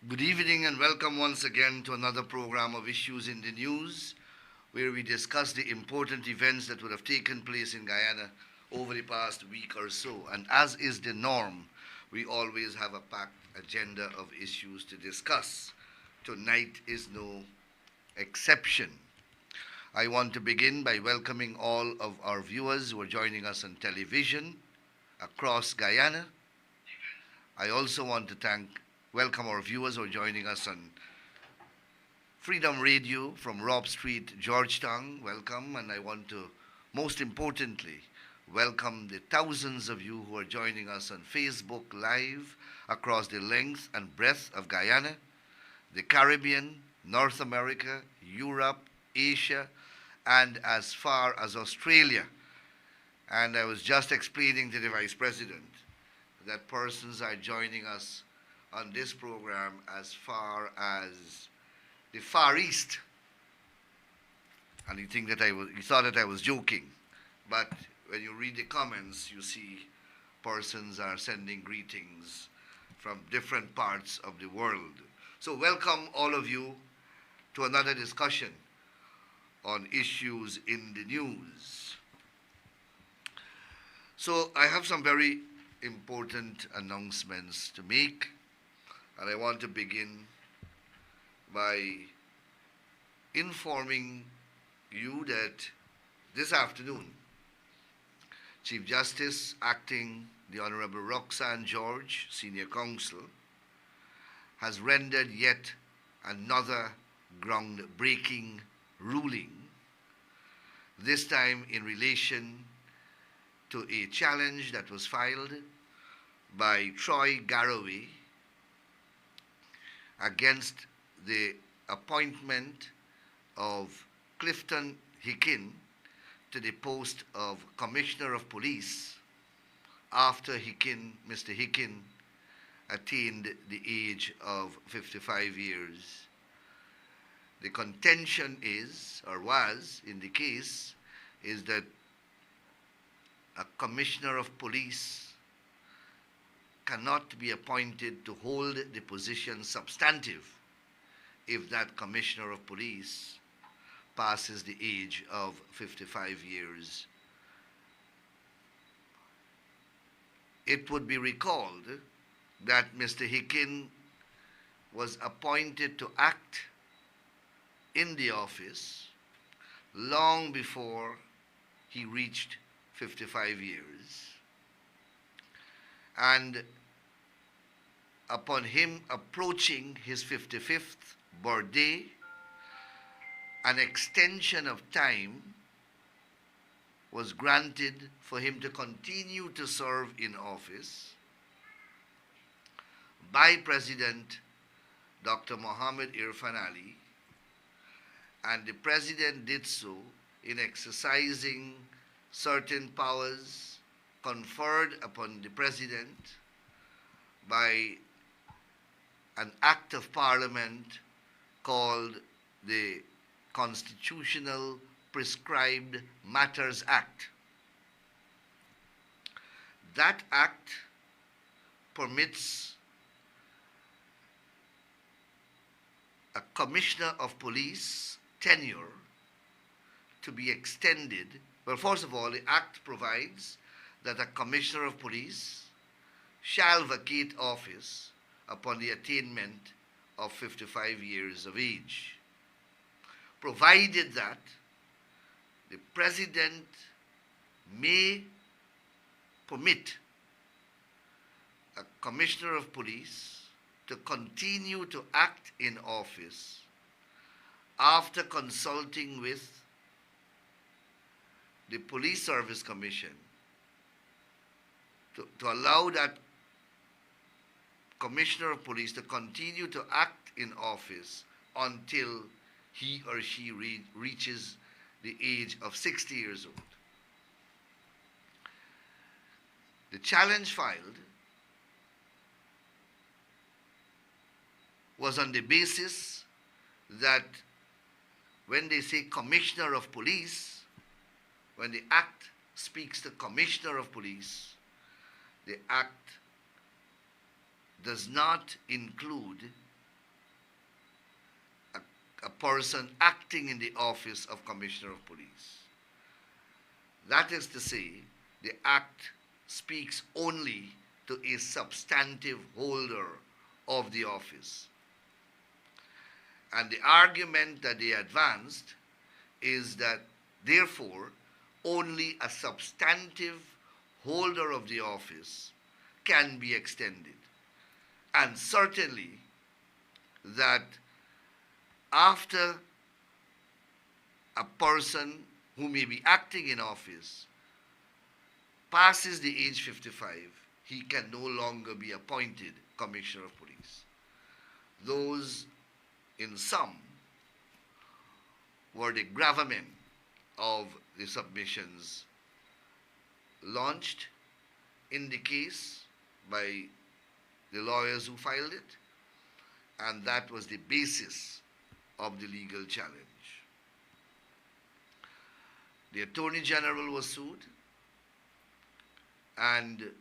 Good evening and welcome once again to another program of Issues in the News, where we discuss the important events that would have taken place in Guyana over the past week or so. And as is the norm, we always have a packed agenda of issues to discuss. Tonight is no exception. I want to begin by welcoming all of our viewers who are joining us on television across Guyana. I also want to welcome our viewers who are joining us on Freedom Radio from Rob Street, Georgetown. Welcome. And I want to, most importantly, welcome the thousands of you who are joining us on Facebook Live across the length and breadth of Guyana, the Caribbean, North America, Europe, Asia, and as far as Australia. And I was just explaining to the Vice President that persons are joining us on this program as far as the Far East. And he thought that I was joking. But when you read the comments, you see persons are sending greetings from different parts of the world. So welcome all of you to another discussion on issues in the news. So I have some very important announcements to make. And I want to begin by informing you that this afternoon, Chief Justice Acting the Honorable Roxanne George, Senior Counsel, has rendered yet another groundbreaking ruling, this time in relation to a challenge that was filed by Troy Garraway against the appointment of Clifton Hicken to the post of Commissioner of Police after Mr. Hicken attained the age of 55 years. The contention is, or was in the case, is that a Commissioner of Police cannot be appointed to hold the position substantive if that Commissioner of Police passes the age of 55 years. It would be recalled that Mr. Hicken was appointed to act in the office long before he reached 55 years. And upon him approaching his 55th birthday, an extension of time was granted for him to continue to serve in office by President Dr. Mohammed Irfan Ali, and the President did so in exercising certain powers conferred upon the President by an act of Parliament called the Constitutional Prescribed Matters Act. That act permits a Commissioner of Police tenure to be extended. Well, first of all, the act provides that a Commissioner of Police shall vacate office upon the attainment of 55 years of age, provided that the President may permit a Commissioner of Police to continue to act in office after consulting with the Police Service Commission to allow that Commissioner of Police to continue to act in office until he or she reaches the age of 60 years old. The challenge filed was on the basis that when they say Commissioner of Police, when the Act speaks to Commissioner of Police, the Act does not include a person acting in the office of Commissioner of Police. That is to say, the Act speaks only to a substantive holder of the office. And the argument that they advanced is that, therefore, only a substantive holder of the office can be extended. And certainly that after a person who may be acting in office passes the age 55, he can no longer be appointed Commissioner of Police. Those, in sum, were the gravamen of the submissions launched in the case by the lawyers who filed it, and that was the basis of the legal challenge. The Attorney General was sued, and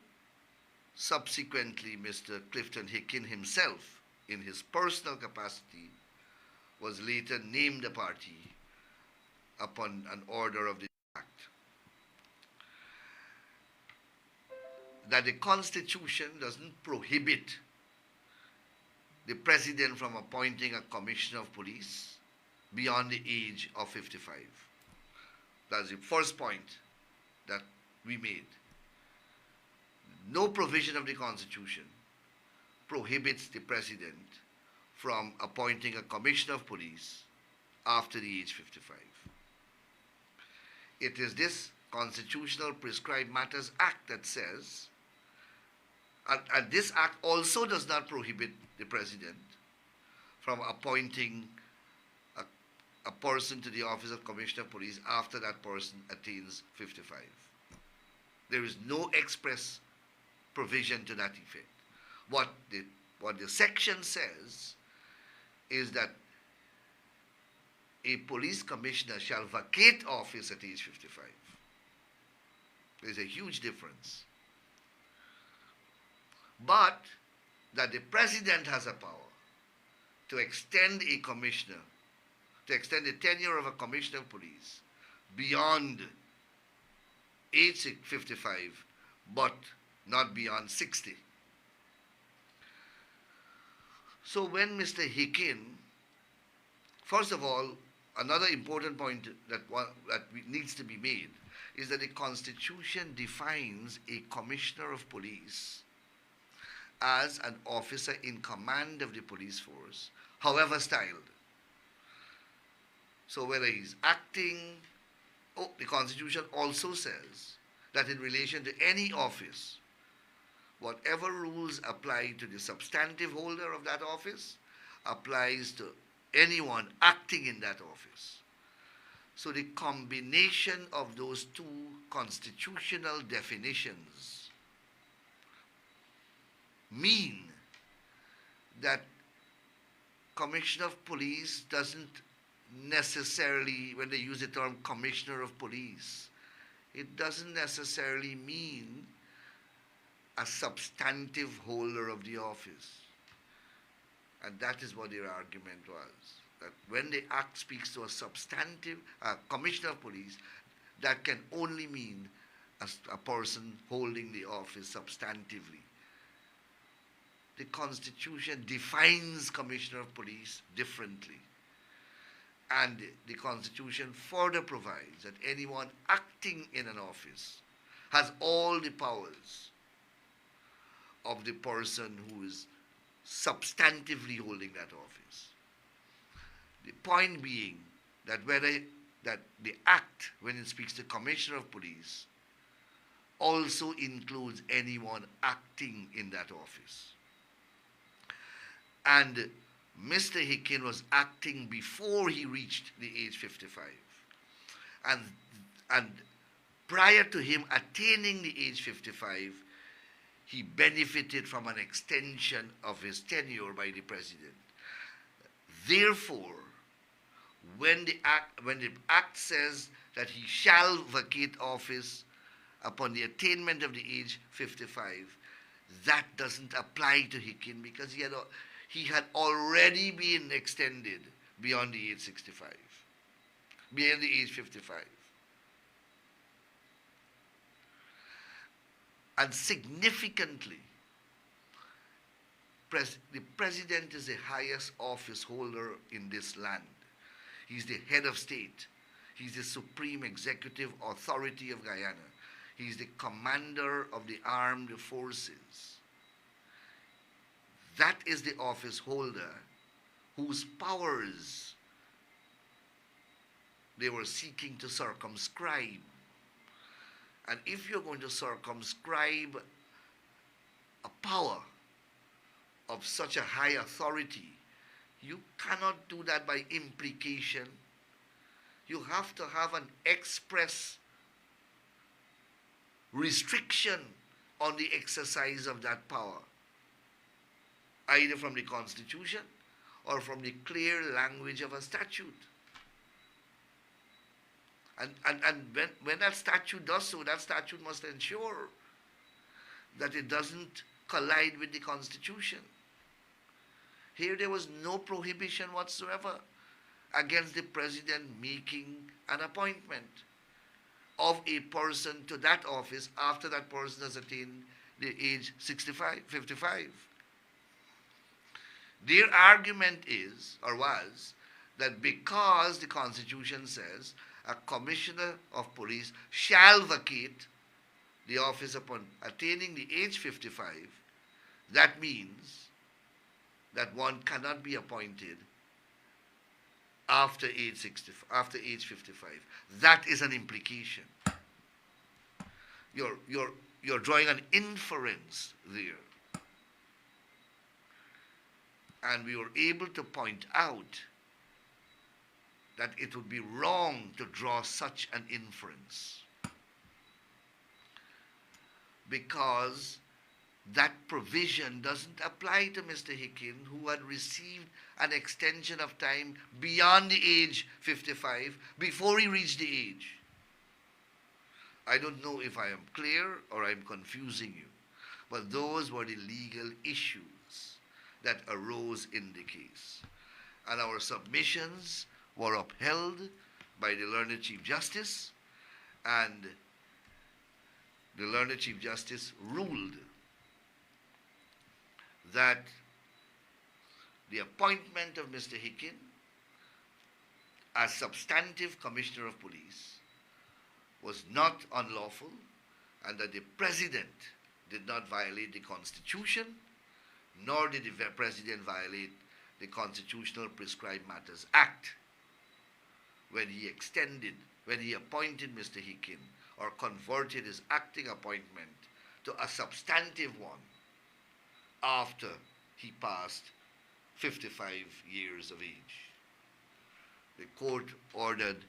subsequently Mr. Clifton Hickin himself, in his personal capacity, was later named a party upon an order of the Act. That the Constitution doesn't prohibit the President from appointing a Commissioner of Police beyond the age of 55. That's the first point that we made. No provision of the Constitution prohibits the President from appointing a Commissioner of Police after the age 55. It is this Constitutional Prescribed Matters Act that says, and this Act also does not prohibit the President from appointing a person to the office of Commissioner of Police after that person attains 55. There is no express provision to that effect. What the section says is that a police commissioner shall vacate office at age 55. There's a huge difference. But that the President has a power to extend a commissioner, to extend the tenure of a Commissioner of Police beyond age 55, but not beyond 60. So when Mr. Hickin, first of all, another important point that needs to be made is that the Constitution defines a Commissioner of Police as an officer in command of the police force, however styled. So whether he's acting, the Constitution also says that in relation to any office, whatever rules apply to the substantive holder of that office applies to anyone acting in that office. So the combination of those two constitutional definitions mean that Commissioner of Police doesn't necessarily, when they use the term Commissioner of Police, it doesn't necessarily mean a substantive holder of the office. And that is what their argument was. That when the Act speaks to a substantive Commissioner of Police, that can only mean a person holding the office substantively. The Constitution defines Commissioner of Police differently. And the Constitution further provides that anyone acting in an office has all the powers of the person who is substantively holding that office. The point being that that the Act, when it speaks to Commissioner of Police, also includes anyone acting in that office. And Mr. Hickin was acting before he reached the age 55. And prior to him attaining the age 55, he benefited from an extension of his tenure by the President. Therefore, when the Act says that he shall vacate office upon the attainment of the age 55, that doesn't apply to Hickin because he had already been extended beyond the age 65, beyond the age 55. And significantly, the president is the highest office holder in this land. He's the head of state. He's the supreme executive authority of Guyana. He's the commander of the armed forces. That is the office holder whose powers they were seeking to circumscribe. And if you're going to circumscribe a power of such a high authority, you cannot do that by implication. You have to have an express restriction on the exercise of that power, either from the Constitution or from the clear language of a statute. And when that statute does so, that statute must ensure that it doesn't collide with the Constitution. Here there was no prohibition whatsoever against the president making an appointment of a person to that office after that person has attained the age 65, 55. Their argument is, or was, that because the Constitution says a commissioner of police shall vacate the office upon attaining the age 55, that means that one cannot be appointed after age 55. That is an implication. You're drawing an inference there. And we were able to point out that it would be wrong to draw such an inference, because that provision doesn't apply to Mr. Hicken, who had received an extension of time beyond the age 55 before he reached the age. I don't know if I am clear or I'm confusing you, but those were the legal issues that arose in the case. And our submissions were upheld by the learned Chief Justice, and the learned Chief Justice ruled that the appointment of Mr. Hicken as substantive Commissioner of Police was not unlawful, and that the President did not violate the Constitution, nor did the President violate the Constitutional Prescribed Matters Act when he appointed Mr. Hicken, or converted his acting appointment to a substantive one after he passed 55 years of age. The court ordered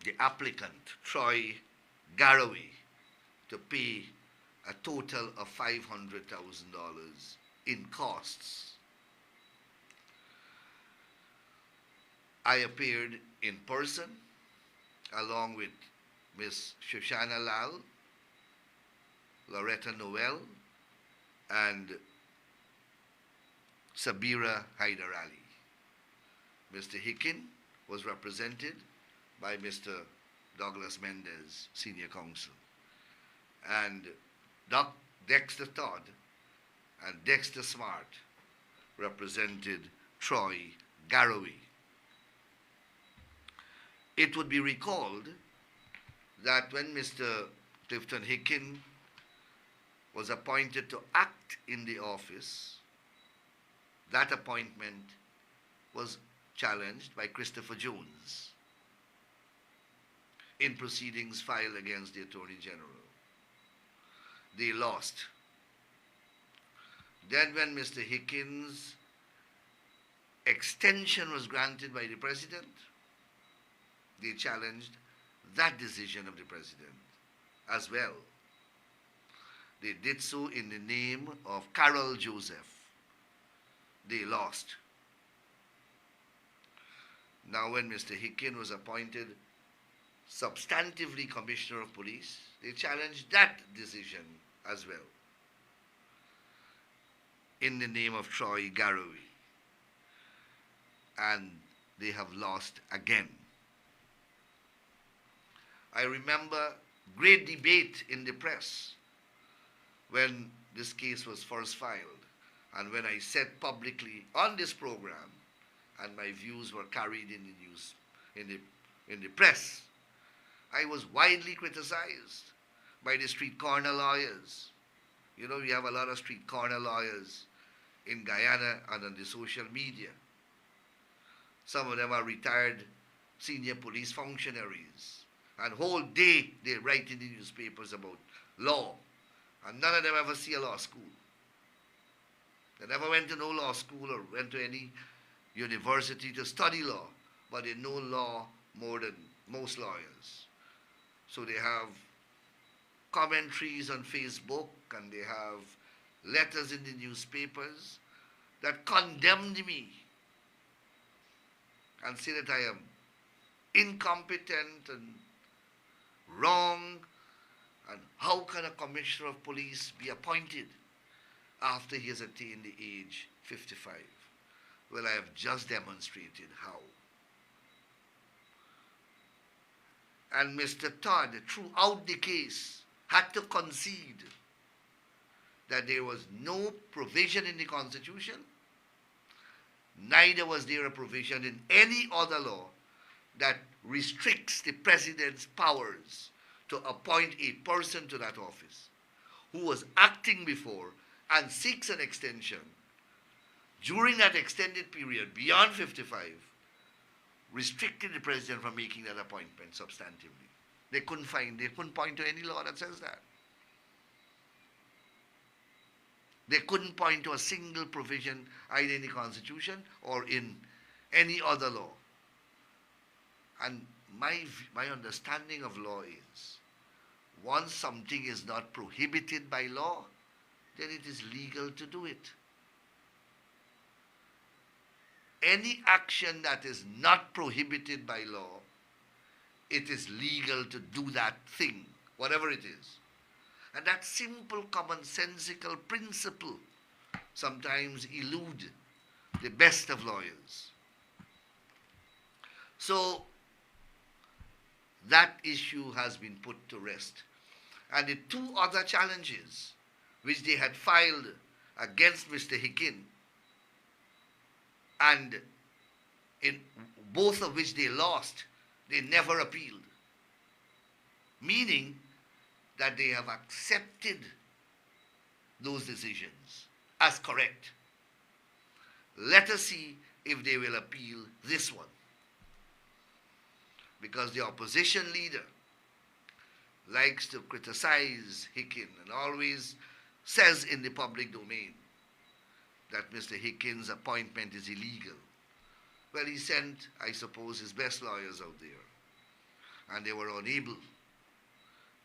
the applicant, Troy Garraway, to pay a total of $500,000 in costs. I appeared in person along with Ms. Shoshana Lal, Loretta Noel, and Sabira Haider Ali. Mr. Hicken was represented by Mr. Douglas Mendez, Senior Counsel, and Dexter Todd and Dexter Smart represented Troy Garraway. It would be recalled that when Mr. Clifton Hicken was appointed to act in the office, that appointment was challenged by Christopher Jones in proceedings filed against the Attorney General. They lost. Then when Mr. Hicken's extension was granted by the President, they challenged that decision of the President as well. They did so in the name of Carol Joseph. They lost. Now when Mr. Hicken was appointed substantively Commissioner of Police, they challenged that decision as well in the name of Troy Garraway. and they have lost again. I remember great debate in the press when this case was first filed, and when I said publicly on this program, and my views were carried in the news, in the press, I was widely criticized by the street corner lawyers. You know, we have a lot of street corner lawyers in Guyana and on the social media. Some of them are retired senior police functionaries, and whole day they write in the newspapers about law, and none of them ever see a law school. They never went to no law school or went to any university to study law, but they know law more than most lawyers. So they have commentaries on Facebook and they have letters in the newspapers that condemned me and say that I am incompetent and wrong, and how can a commissioner of police be appointed after he has attained the age 55? Well, I have just demonstrated how. And Mr. Todd, throughout the case, had to concede that there was no provision in the Constitution, neither was there a provision in any other law that restricts the president's powers to appoint a person to that office who was acting before and seeks an extension during that extended period beyond 55, restricting the president from making that appointment substantively. They couldn't point to any law that says that. They couldn't point to a single provision either in the Constitution or in any other law. And my understanding of law is, once something is not prohibited by law, then it is legal to do it. Any action that is not prohibited by law, it is legal to do that thing, whatever it is. And that simple commonsensical principle sometimes eludes the best of lawyers. So that issue has been put to rest. And the two other challenges which they had filed against Mr. Hicken, and in both of which they lost, they never appealed. Meaning that they have accepted those decisions as correct. Let us see if they will appeal this one. Because the opposition leader likes to criticize Hicken and always says in the public domain that Mr. Hicken's appointment is illegal. Well, he sent, I suppose, his best lawyers out there, and they were unable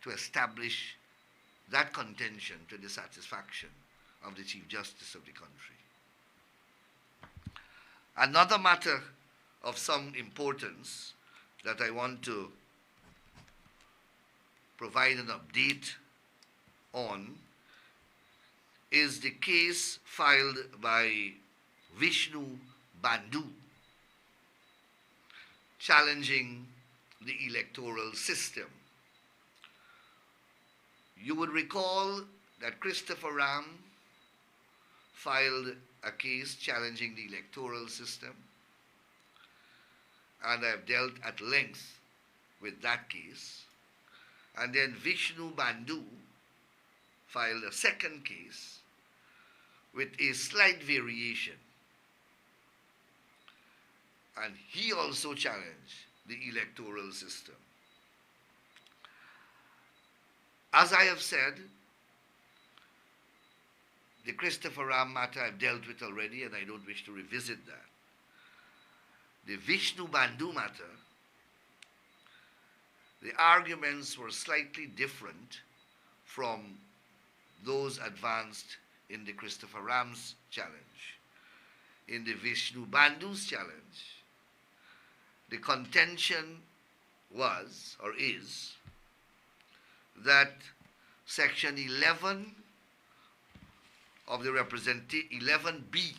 to establish that contention to the satisfaction of the Chief Justice of the country. Another matter of some importance that I want to provide an update on is the case filed by Vishnu Bandhu challenging the electoral system. You would recall that Christopher Ram filed a case challenging the electoral system, and I have dealt at length with that case. And then Vishnu Bandhu filed a second case with a slight variation. And he also challenged the electoral system. As I have said, the Christopher Ram matter I've dealt with already, and I don't wish to revisit that. The Vishnu Bandhu matter, the arguments were slightly different from those advanced in the Christopher Ram's challenge. In the Vishnu Bandhu's challenge, the contention was, or is, that Section 11 of the 11B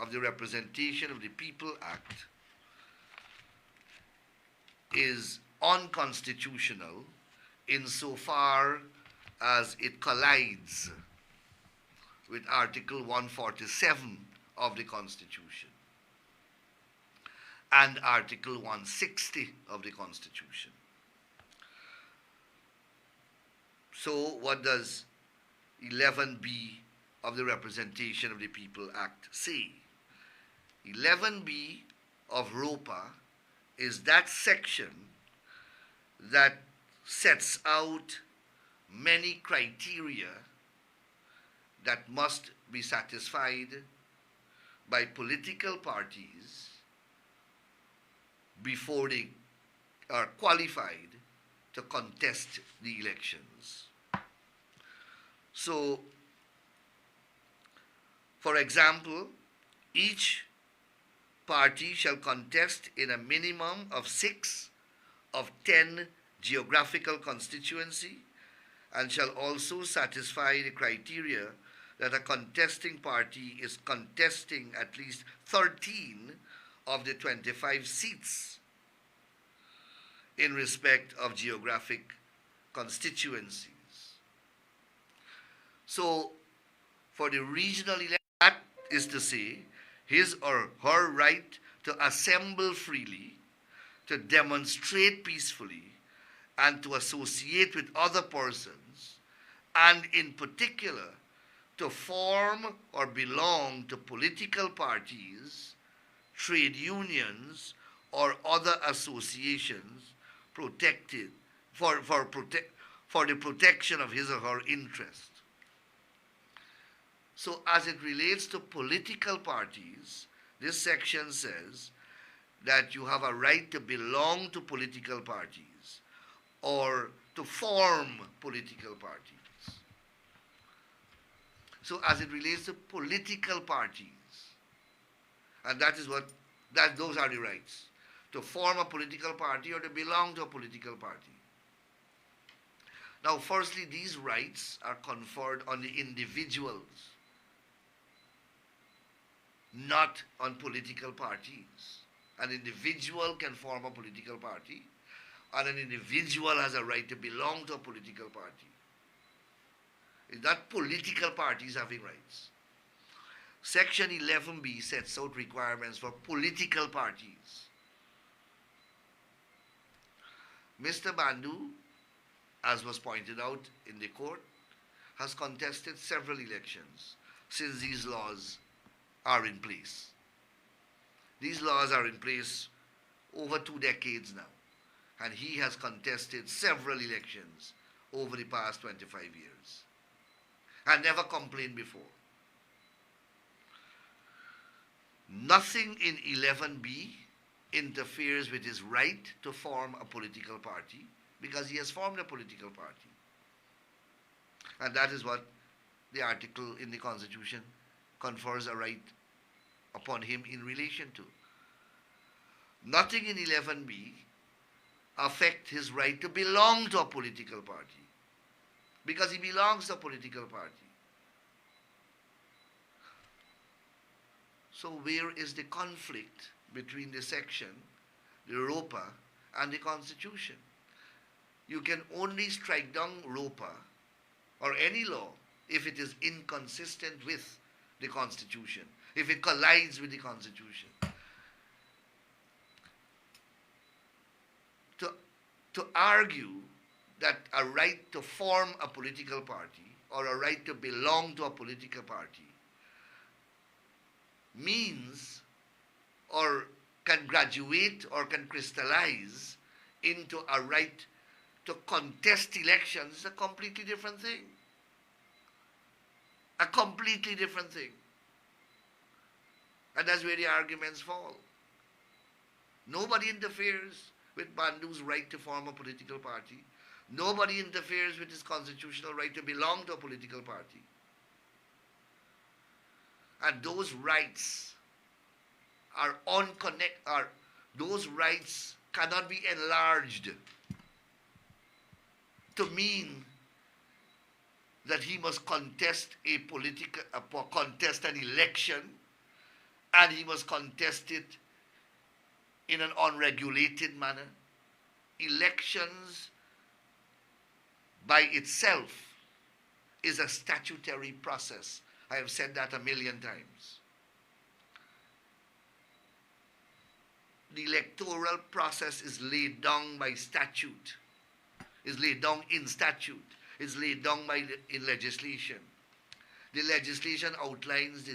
of the Representation of the People Act is unconstitutional insofar as it collides with Article 147 of the Constitution and Article 160 of the Constitution. So what does 11B of the Representation of the People Act say? 11B of ROPA is that section that sets out many criteria that must be satisfied by political parties before they are qualified to contest the elections. So, for example, each party shall contest in a minimum of 6 of 10 geographical constituency and shall also satisfy the criteria that a contesting party is contesting at least 13 of the 25 seats in respect of geographic constituencies. So, for the regional election, that is to say, his or her right to assemble freely, to demonstrate peacefully, and to associate with other persons, and in particular, to form or belong to political parties, trade unions, or other associations protected for the protection of his or her interest. So as it relates to political parties, this section says that you have a right to belong to political parties or to form political parties. So as it relates to political parties, and those are the rights, to form a political party or to belong to a political party. Now, firstly, these rights are conferred on the individuals, not on political parties. An individual can form a political party, and an individual has a right to belong to a political party. It's not political parties having rights. Section 11B sets out requirements for political parties. Mr. Bandu, as was pointed out in the court, has contested several elections since these laws are in place. These laws are in place over 2 decades now, and he has contested several elections over the past 25 years and never complained before. Nothing in 11B interferes with his right to form a political party because he has formed a political party. And that is what the article in the Constitution confers a right upon him in relation to. Nothing in 11B affects his right to belong to a political party because he belongs to a political party. So where is the conflict between the section, the ROPA, and the Constitution? You can only strike down ROPA or any law if it is inconsistent with the Constitution, if it collides with the Constitution. To argue that a right to form a political party or a right to belong to a political party means or can graduate or can crystallize into a right to contest elections is a completely different thing. A completely different thing. And that's where the arguments fall. Nobody interferes with Bandu's right to form a political party. Nobody interferes with his constitutional right to belong to a political party. And those rights those rights cannot be enlarged to mean that he must contest contest an election, and he must contest it in an unregulated manner, elections by itself is a statutory process. I have said that a million times. The electoral process is laid down by statute, is laid down in statute, is laid down in legislation. The legislation outlines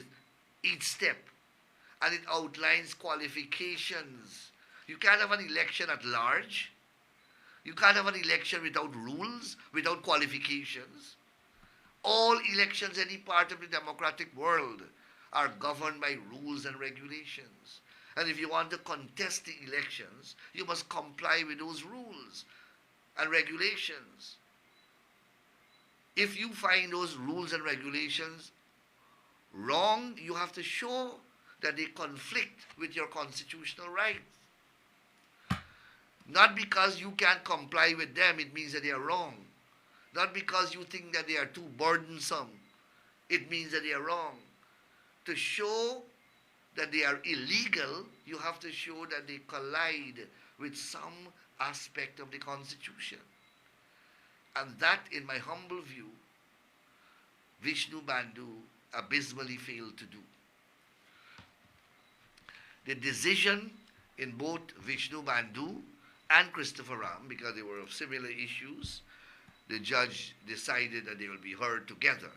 each step, and it outlines qualifications. You can't have an election at large. You can't have an election without rules, without qualifications. All elections in any part of the democratic world are governed by rules and regulations. And if you want to contest the elections, you must comply with those rules and regulations. If you find those rules and regulations wrong, you have to show that they conflict with your constitutional rights. Not because you can't comply with them, it means that they are wrong. Not because you think that they are too burdensome, it means that they are wrong. To show that they are illegal, you have to show that they collide with some aspect of the Constitution. And that, in my humble view, Vishnu Bandhu abysmally failed to do. The decision in both Vishnu Bandhu and Christopher Ram, because they were of similar issues, the judge decided that they will be heard together.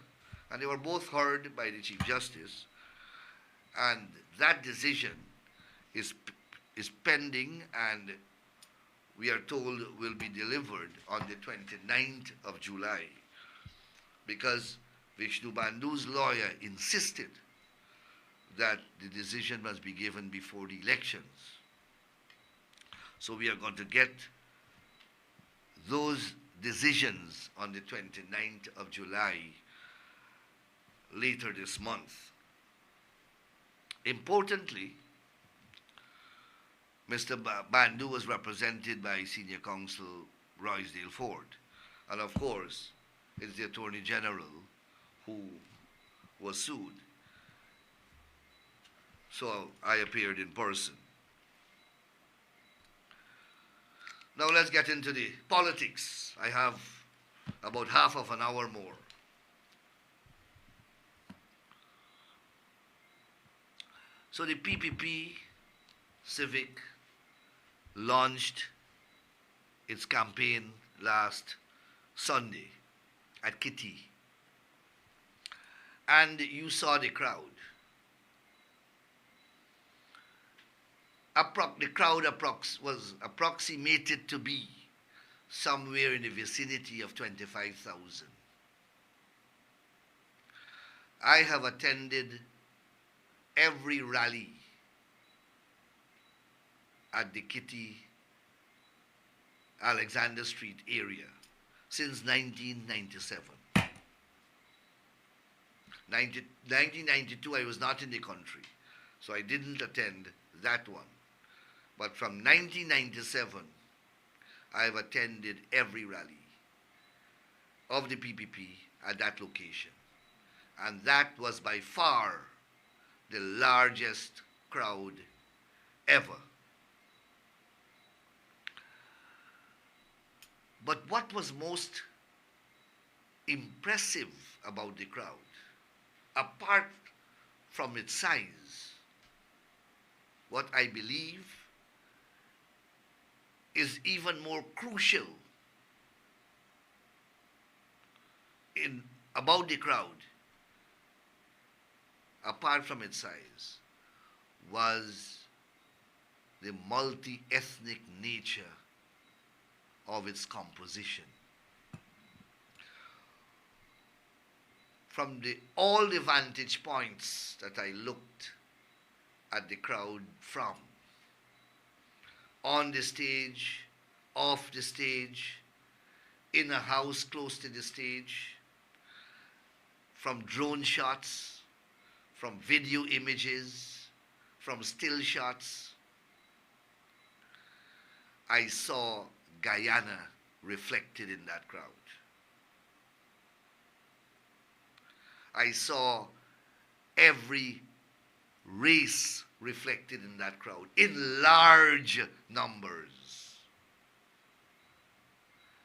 And they were both heard by the Chief Justice. And that decision is pending, and we are told will be delivered on the 29th of July, because Vishnu Bandhu's lawyer insisted that the decision must be given before the elections. So we are going to get those decisions on the 29th of July later this month. Importantly, Mr. Bandhu was represented by Senior Counsel Roysdale Ford. And of course, it's the Attorney General who was sued. So I appeared in person. Now let's get into the politics. I have about half of an hour more. So the PPP Civic launched its campaign last Sunday at Kitty. And you saw the crowd. The crowd was approximated to be somewhere in the vicinity of 25,000. I have attended every rally at the Kitty Alexander Street area since 1997. 1992 I was not in the country, so I didn't attend that one. But from 1997, I have attended every rally of the PPP at that location. And that was by far the largest crowd ever. But what was most impressive about the crowd, apart from its size, what I believe is even more crucial about the crowd, apart from its size, was the multi-ethnic nature of its composition. From all the vantage points that I looked at the crowd from, on the stage, off the stage, in a house close to the stage, from drone shots, from video images, from still shots, I saw Guyana reflected in that crowd. I saw every race reflected in that crowd in large numbers.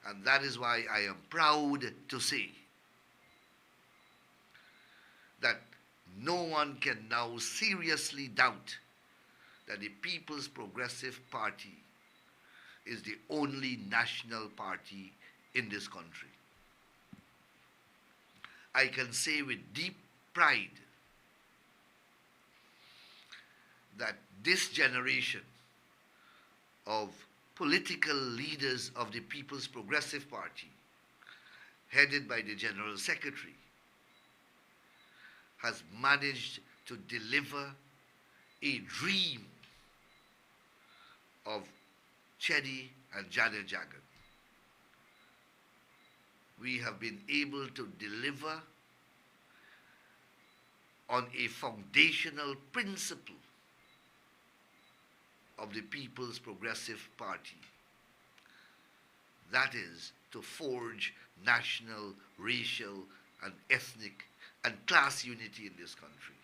And that is why I am proud to say that no one can now seriously doubt that the People's Progressive Party is the only national party in this country. I can say with deep pride that this generation of political leaders of the People's Progressive Party, headed by the General Secretary, has managed to deliver a dream of Chedi and Janet Jagan. We have been able to deliver on a foundational principle of the People's Progressive Party. That is to forge national, racial, and ethnic and class unity in this country.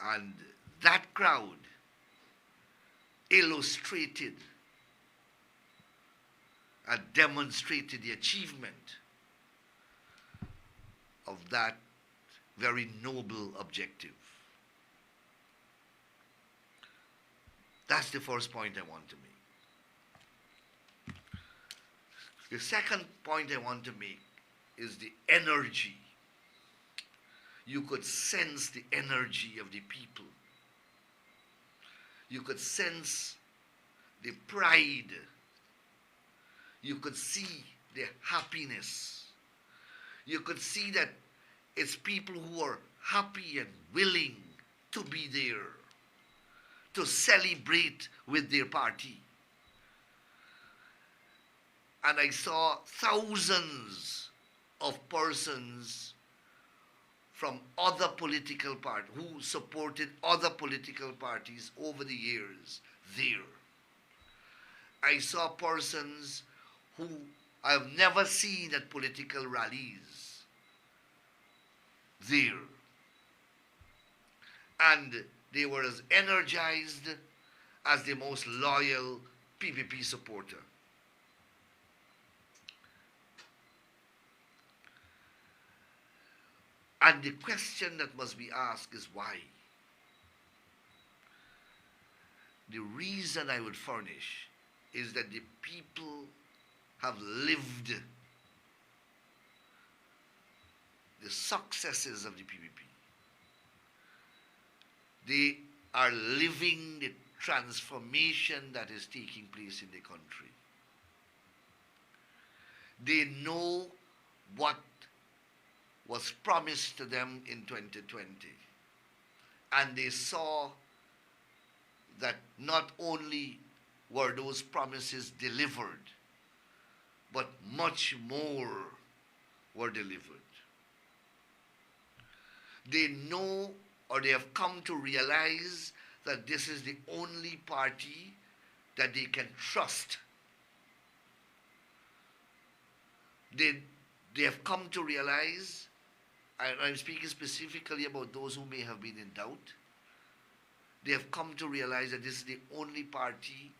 And that crowd illustrated and demonstrated the achievement of that very noble objective. That's the first point I want to make. The second point I want to make is the energy. You could sense the energy of the people. You could sense the pride. You could see the happiness. You could see that it's people who are happy and willing to be there, to celebrate with their party. And I saw thousands of persons from other political parties who supported other political parties over the years there. I saw persons who I have never seen at political rallies there. And they were as energized as the most loyal PPP supporter. And the question that must be asked is why? The reason I would furnish is that the people have lived the successes of the PPP. They are living the transformation that is taking place in the country. They know what was promised to them in 2020. And they saw that not only were those promises delivered, but much more were delivered. They know, or they have come to realize, that this is the only party that they can trust. They have come to realize, and I'm speaking specifically about those who may have been in doubt, they have come to realize that this is the only party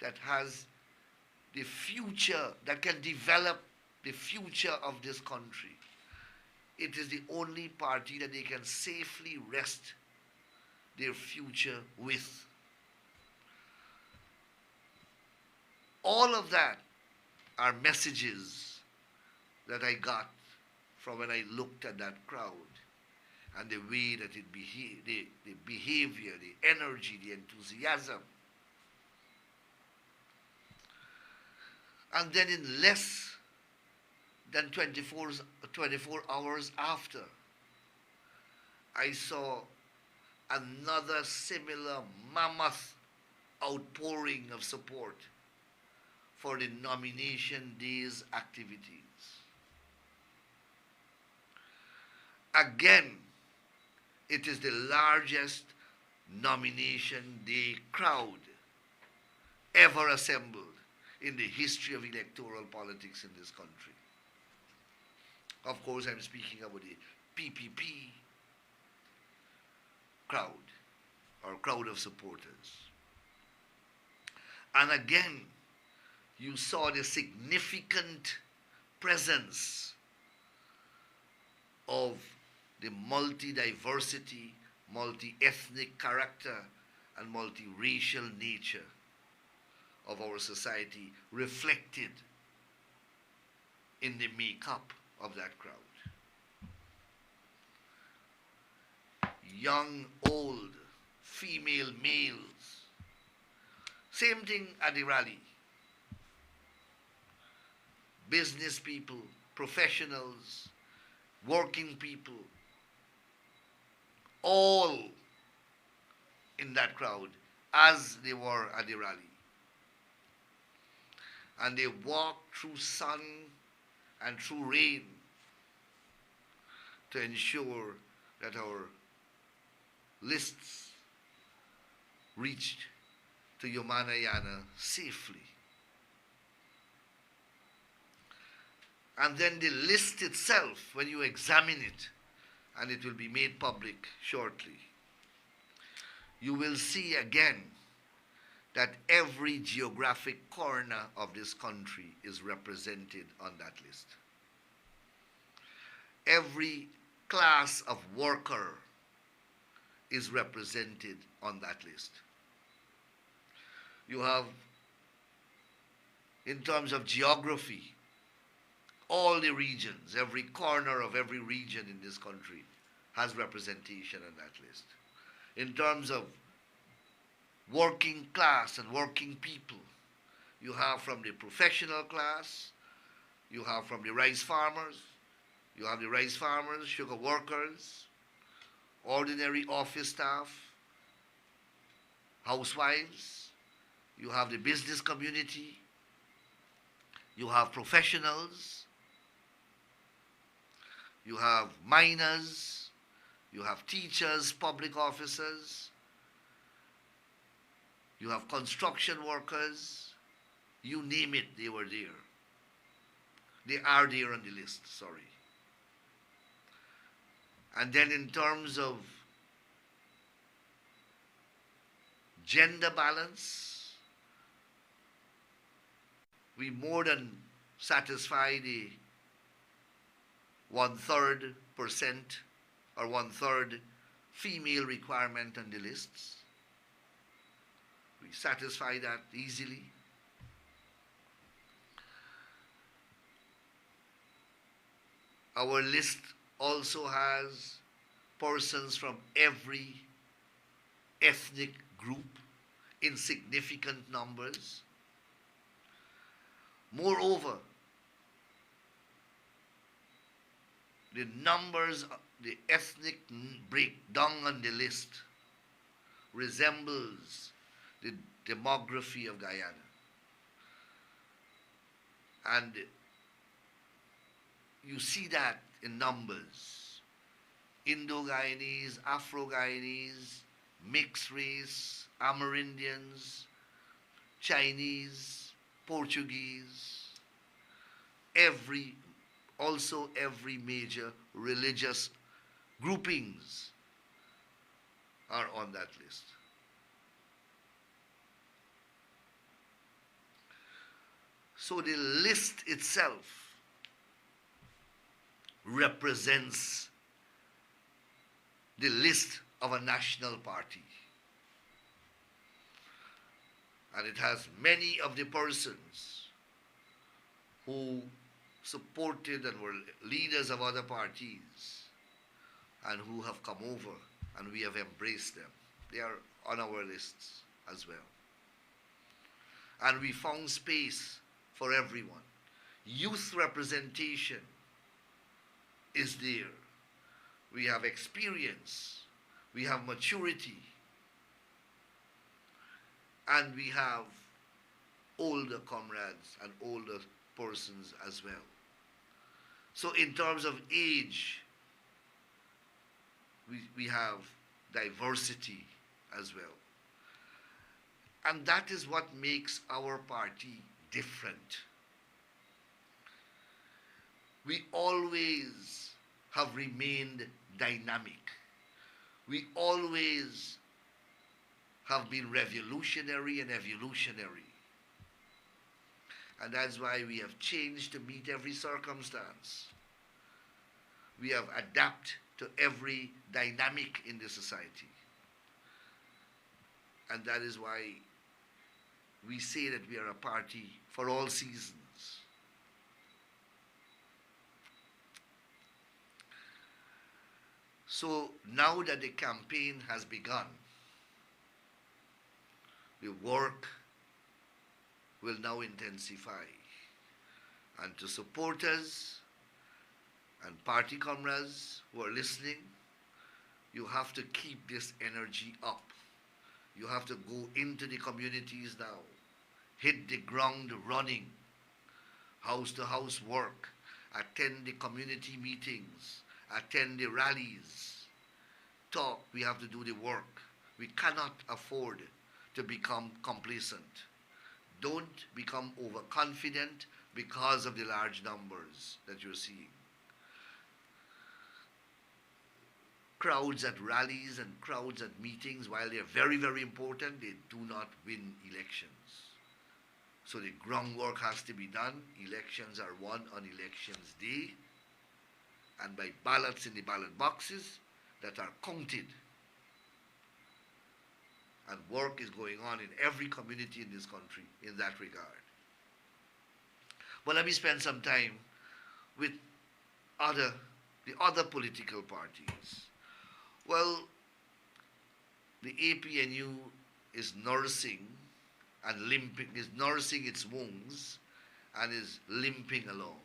that has the future, that can develop the future of this country. It is the only party that they can safely rest their future with. All of that are messages that I got from when I looked at that crowd and the way that it behaved, the behavior, the energy, the enthusiasm. And then in less than 24 hours after, I saw another similar mammoth outpouring of support for the nomination day's activities. Again, it is the largest nomination day crowd ever assembled in the history of electoral politics in this country. Of course, I'm speaking about the PPP crowd, or crowd of supporters. And again, you saw the significant presence of the multi-diversity, multi-ethnic character, and multi-racial nature of our society reflected in the makeup of that crowd. Young, old, female, males. Same thing at the rally. Business people, professionals, working people, all in that crowd as they were at the rally. And they walked through sun and through rain to ensure that our lists reached to Yomanayana safely. And then the list itself, when you examine it, and it will be made public shortly, you will see again that every geographic corner of this country is represented on that list. Every class of worker is represented on that list. You have, in terms of geography, all the regions, every corner of every region in this country has representation on that list. In terms of working class and working people, you have from the professional class, you have from the rice farmers, you have the rice farmers, sugar workers, ordinary office staff, housewives, you have the business community, you have professionals, you have miners, you have teachers, public officers, you have construction workers, you name it, they were there. They are there on the list, sorry. And then in terms of gender balance, we more than satisfy the 1/3% or 1/3 female requirement on the lists. We satisfy that easily. Our list also has persons from every ethnic group in significant numbers. Moreover, the numbers, the ethnic breakdown on the list resembles the demography of Guyana. And you see that in numbers. Indo-Guyanese, Afro-Guyanese, mixed race, Amerindians, Chinese, Portuguese, also every major religious groupings are on that list. So the list itself represents the list of a national party. And it has many of the persons who supported and were leaders of other parties and who have come over and we have embraced them. They are on our lists as well. And we found space for everyone. Youth representation is there. We have experience, we have maturity, and we have older comrades and older persons as well. So in terms of age, we have diversity as well. And that is what makes our party different. We always have remained dynamic. We always have been revolutionary and evolutionary. And that's why we have changed to meet every circumstance. We have adapted to every dynamic in the society. And that is why we say that we are a party for all seasons. So now that the campaign has begun, the work will now intensify. And to supporters and party comrades who are listening, you have to keep this energy up. You have to go into the communities now, hit the ground running, house to house work, attend the community meetings, attend the rallies, talk. We have to do the work. We cannot afford to become complacent. Don't become overconfident because of the large numbers that you're seeing. Crowds at rallies and crowds at meetings, while they're very, very important, they do not win elections. So the groundwork has to be done. Elections are won on elections day and by ballots in the ballot boxes that are counted. And work is going on in every community in this country in that regard. But let me spend some time with the other political parties. Well, the APNU is nursing and limping, is nursing its wounds and is limping along.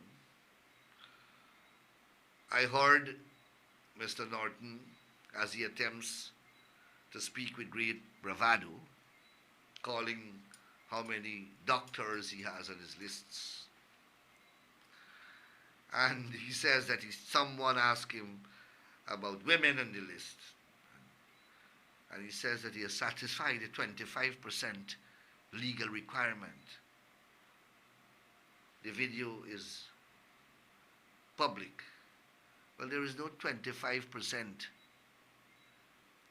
I heard Mr. Norton, as he attempts to speak with great bravado, calling how many doctors he has on his lists. And he says that someone asked him about women on the list. And he says that he has satisfied the 25% legal requirement. The video is public. Well, there is no 25%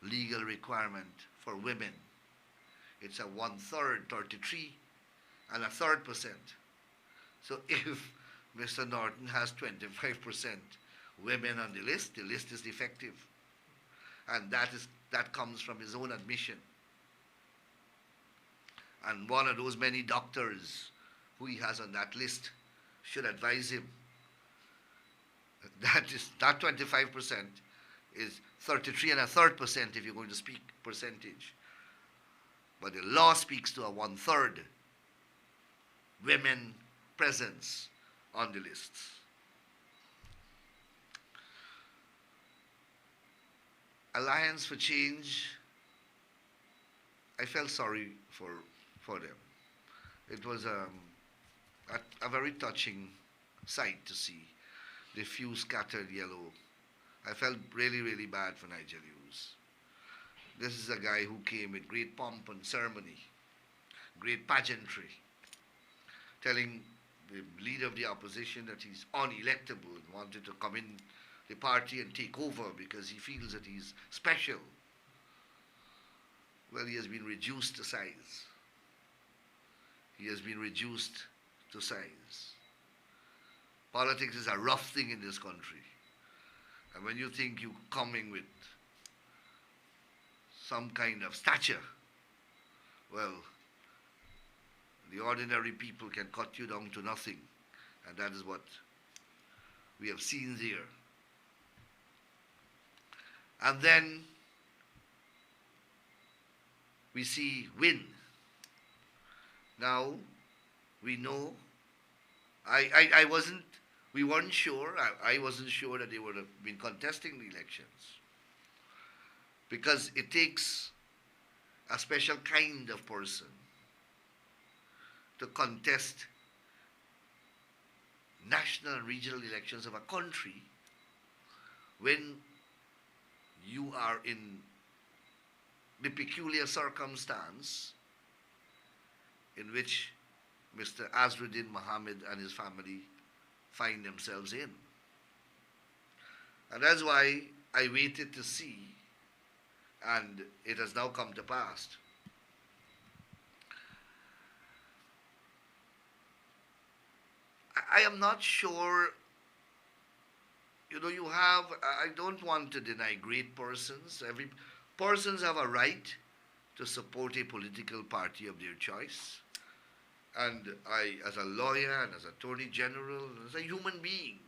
legal requirement for women. It's a 1/3, 33, and a 1/3%. So if Mr. Norton has 25% women on the list is defective. And that comes from his own admission. And one of those many doctors who he has on that list should advise him that 25% is 33 and a 1/3% if you're going to speak percentage. But the law speaks to a 1/3 women presence on the lists. Alliance for Change, I felt sorry for them. It was a very touching sight to see the few scattered yellow. I felt really, really bad for Nigerians. This is a guy who came with great pomp and ceremony, great pageantry, telling the leader of the opposition that he's unelectable and wanted to come in the party and take over because he feels that he's special. Well, he has been reduced to size. He has been reduced to size. Politics is a rough thing in this country. And when you think you're coming with some kind of stature, well, the ordinary people can cut you down to nothing. And that is what we have seen there. And then we see win. Now, we know, we weren't sure, I wasn't sure that they would have been contesting the elections. Because it takes a special kind of person to contest national and regional elections of a country when you are in the peculiar circumstance in which Mr. Azruddin Mohammed and his family find themselves in. And that's why I waited to see, and it has now come to pass. I am not sure, I don't want to deny great persons. Every persons have a right to support a political party of their choice. And I, as a lawyer and as Attorney General, as a human being,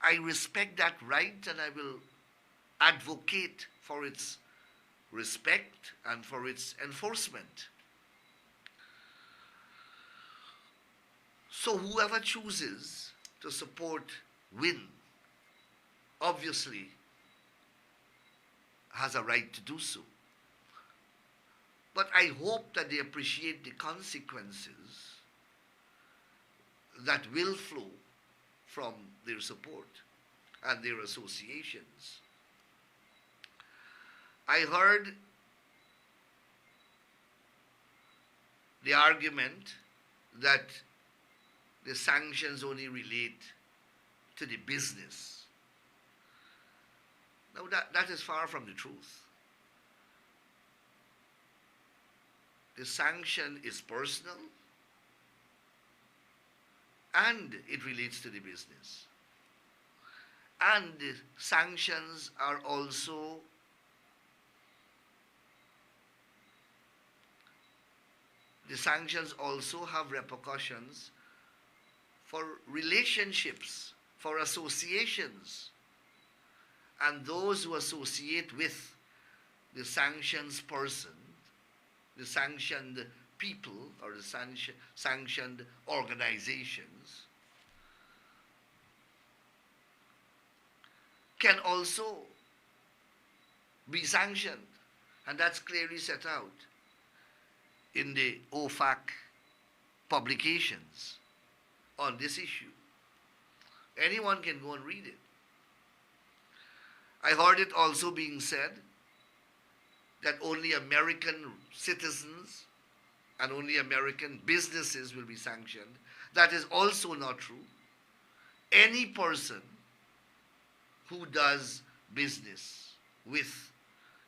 I respect that right and I will advocate for its respect and for its enforcement. So whoever chooses to support Win obviously has a right to do so. But I hope that they appreciate the consequences that will flow from their support and their associations. I heard the argument that the sanctions only relate to the business. Now that is far from the truth. The sanction is personal and it relates to the business. And the sanctions are also have repercussions for relationships, for associations, and those who associate with the sanctions person, the sanctioned people, or the sanctioned organizations, can also be sanctioned. And that's clearly set out in the OFAC publications on this issue. Anyone can go and read it. I heard it also being said that only American citizens and only American businesses will be sanctioned. That is also not true. Any person who does business with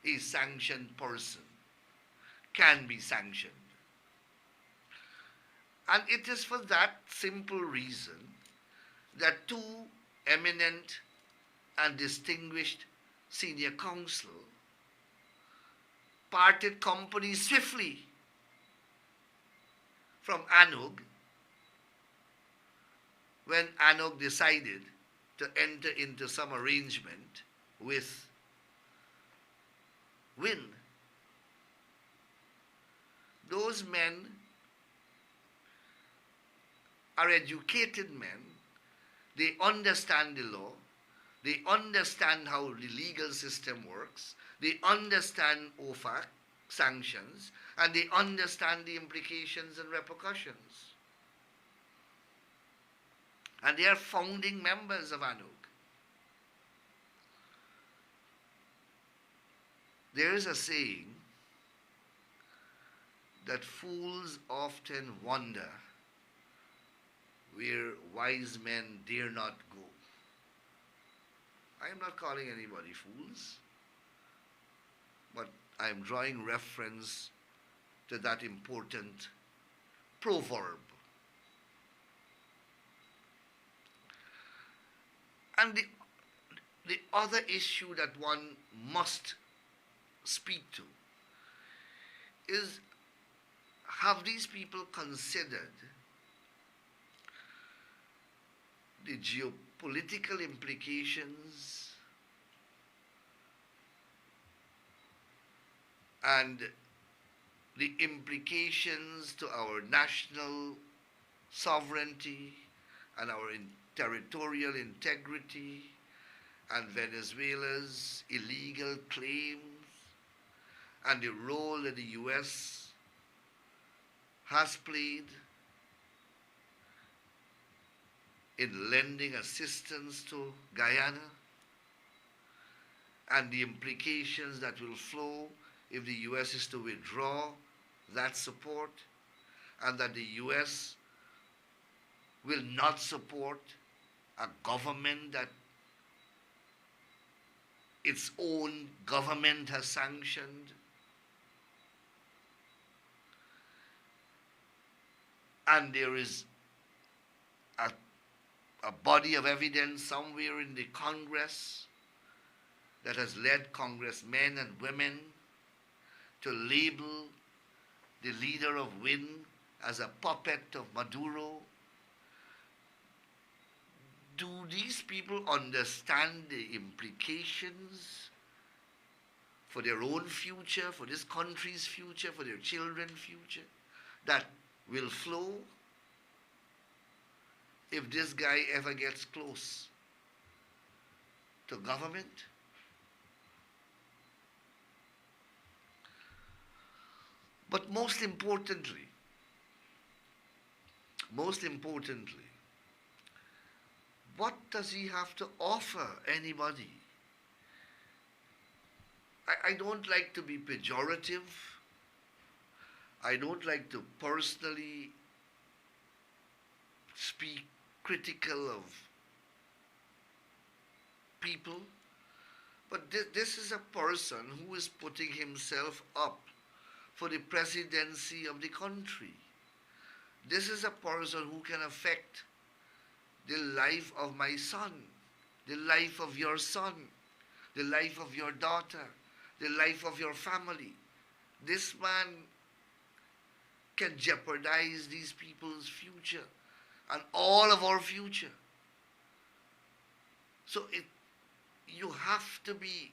a sanctioned person can be sanctioned. And it is for that simple reason that two eminent and distinguished senior counsel parted company swiftly from ANOG when ANOG decided to enter into some arrangement with Win. Those men are educated men. They understand the law. They understand how the legal system works. They understand OFAC sanctions, and they understand the implications and repercussions. And they are founding members of ANOG. There is a saying that fools often wander where wise men dare not go. I am not calling anybody fools, but I am drawing reference to that important proverb. And the other issue that one must speak to is, have these people considered the geopolitical implications and the implications to our national sovereignty and our territorial integrity and Venezuela's illegal claims and the role that the U.S. has played in lending assistance to Guyana and the implications that will flow if the U.S. is to withdraw that support, and that the U.S. will not support a government that its own government has sanctioned. And there is a, a body of evidence somewhere in the Congress that has led congressmen and women to label the leader of WIN as a puppet of Maduro. Do these people understand the implications for their own future, for this country's future, for their children's future, that will flow if this guy ever gets close to government? But most importantly, what does he have to offer anybody? I don't like to be pejorative. I don't like to personally speak critical of people. But this is a person who is putting himself up for the presidency of the country. This is a person who can affect the life of my son, the life of your son, the life of your daughter, the life of your family. This man can jeopardize these people's future and all of our future. So you have to be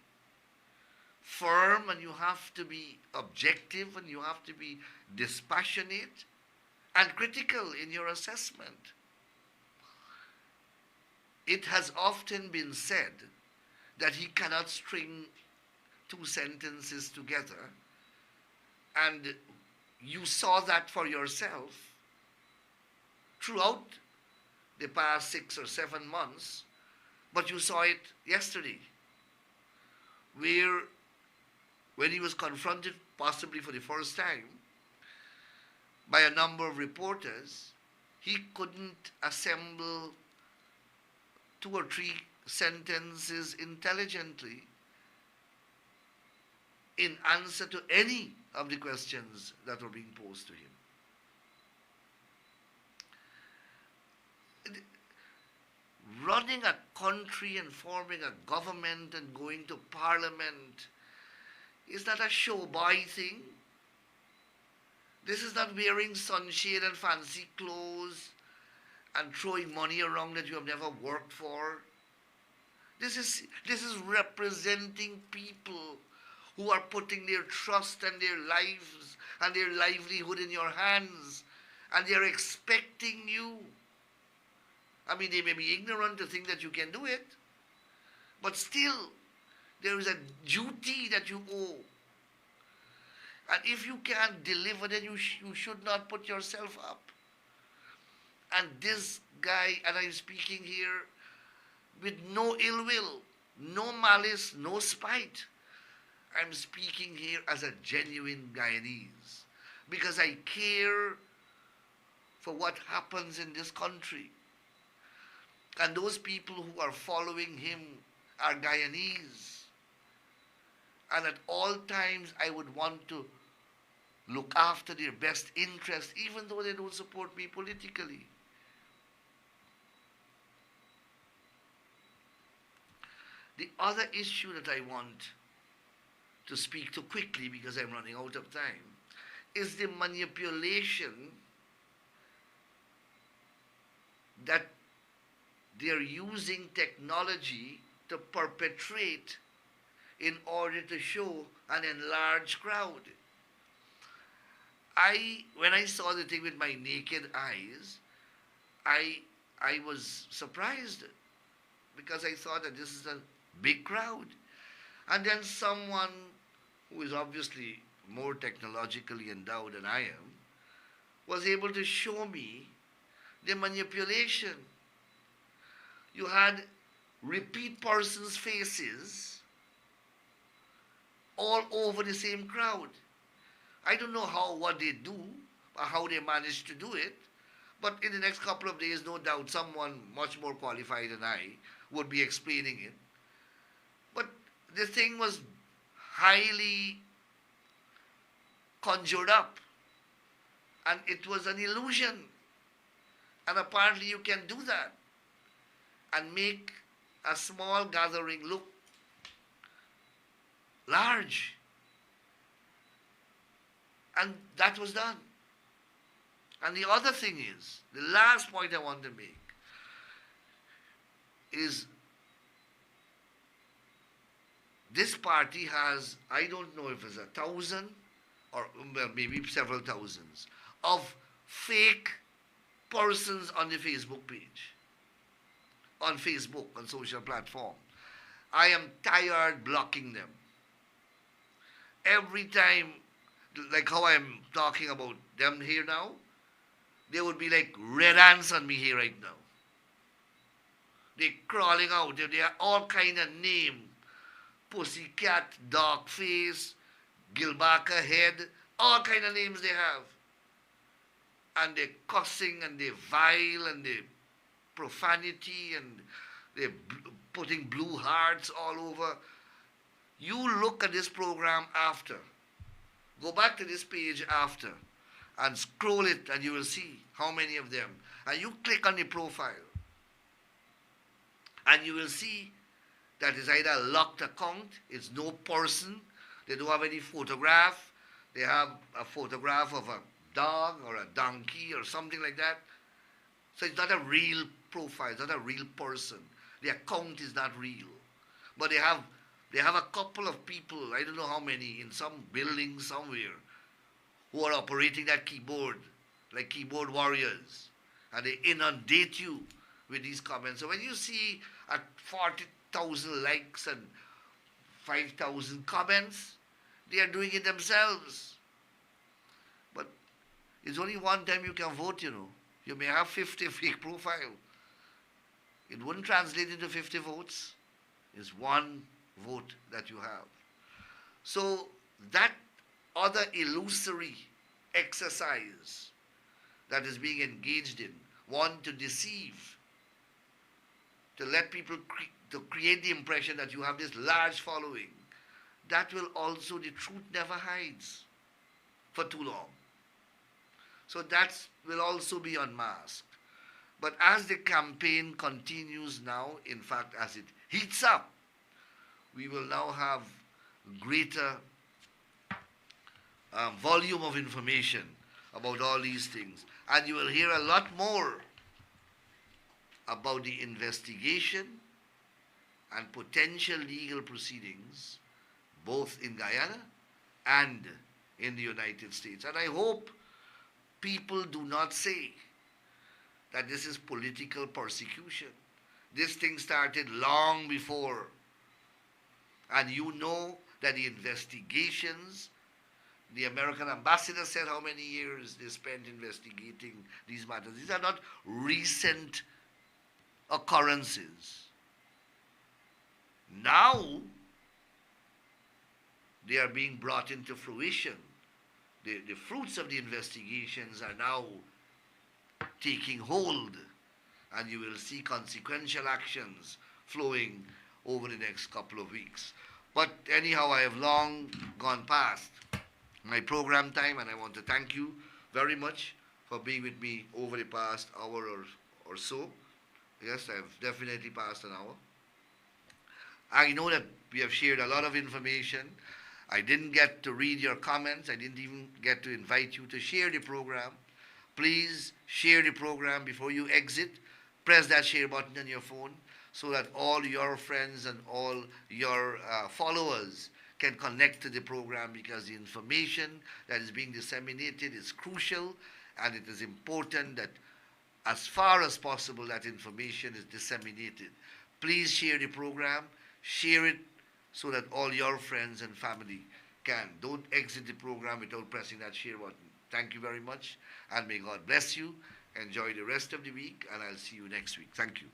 firm, and you have to be objective, and you have to be dispassionate and critical in your assessment. It has often been said that he cannot string two sentences together, and you saw that for yourself throughout the past 6 or 7 months, but you saw it yesterday, where when he was confronted, possibly for the first time, by a number of reporters, he couldn't assemble 2 or 3 sentences intelligently in answer to any of the questions that were being posed to him. Running a country and forming a government and going to parliament is not a show boy thing. This is not wearing sunshade and fancy clothes and throwing money around that you have never worked for. This is representing people who are putting their trust and their lives and their livelihood in your hands, and they are expecting you. I mean, they may be ignorant to think that you can do it, but still, there is a duty that you owe. And if you can't deliver, then you should not put yourself up. And this guy, and I'm speaking here with no ill will, no malice, no spite. I'm speaking here as a genuine Guyanese, because I care for what happens in this country. And those people who are following him are Guyanese. And at all times, I would want to look after their best interest, even though they don't support me politically. The other issue that I want to speak to quickly, because I'm running out of time, is the manipulation that they're using technology to perpetrate in order to show an enlarged crowd. When I saw the thing with my naked eyes, I was surprised, because I thought that this is a big crowd. And then someone who is obviously more technologically endowed than I am was able to show me the manipulation. You had repeat persons' faces all over the same crowd. I don't know what they do or how they manage to do it, but in the next couple of days, no doubt, someone much more qualified than I would be explaining it. But the thing was highly conjured up, and it was an illusion. And apparently you can do that and make a small gathering look large. And that was done. And the other thing is, the last point I want to make is this party has, I don't know if it's 1,000 or maybe several thousands of fake persons on the Facebook page, on Facebook, on social platform. I am tired blocking them. Every time, like how I'm talking about them here now, they would be like red ants on me here right now. They're crawling out. They are all kind of name. Pussycat, dog face, Gilbaka head, all kind of names they have. And they're cussing and they're vile and they're profanity and they're putting blue hearts all over. You look at this program after. Go back to this page after and scroll it and you will see how many of them. And you click on the profile and you will see that is either a locked account, it's no person, they don't have any photograph, they have a photograph of a dog or a donkey or something like that. So it's not a real profile, it's not a real person. The account is not real. But they have a couple of people, I don't know how many, in some building somewhere, who are operating that keyboard, like keyboard warriors. And they inundate you with these comments. So when you see at 40,000 likes and 5,000 comments, they are doing it themselves. But it's only one time you can vote, you know. You may have 50 fake profile. It wouldn't translate into 50 votes. It's one vote that you have. So that other illusory exercise that is being engaged in, one to deceive, to let people to create the impression that you have this large following, that will also, the truth never hides for too long. So that will also be unmasked. But as the campaign continues now, in fact, as it heats up, we will now have greater volume of information about all these things. And you will hear a lot more about the investigation and potential legal proceedings, both in Guyana and in the United States. And I hope people do not say that this is political persecution. This thing started long before. And you know that the investigations, the American ambassador said how many years they spent investigating these matters. These are not recent occurrences. Now, they are being brought into fruition. The fruits of the investigations are now taking hold, and you will see consequential actions flowing over the next couple of weeks. But anyhow, I have long gone past my program time, and I want to thank you very much for being with me over the past hour or so. Yes, I've definitely passed an hour. I know that we have shared a lot of information. I didn't get to read your comments. I didn't even get to invite you to share the program. Please share the program before you exit. Press that share button on your phone so that all your friends and all your followers can connect to the program, because the information that is being disseminated is crucial, and it is important that as far as possible that information is disseminated. Please share the program, share it so that all your friends and family can. Don't exit the program without pressing that share button. Thank you very much, and may God bless you. Enjoy the rest of the week, and I'll see you next week. Thank you.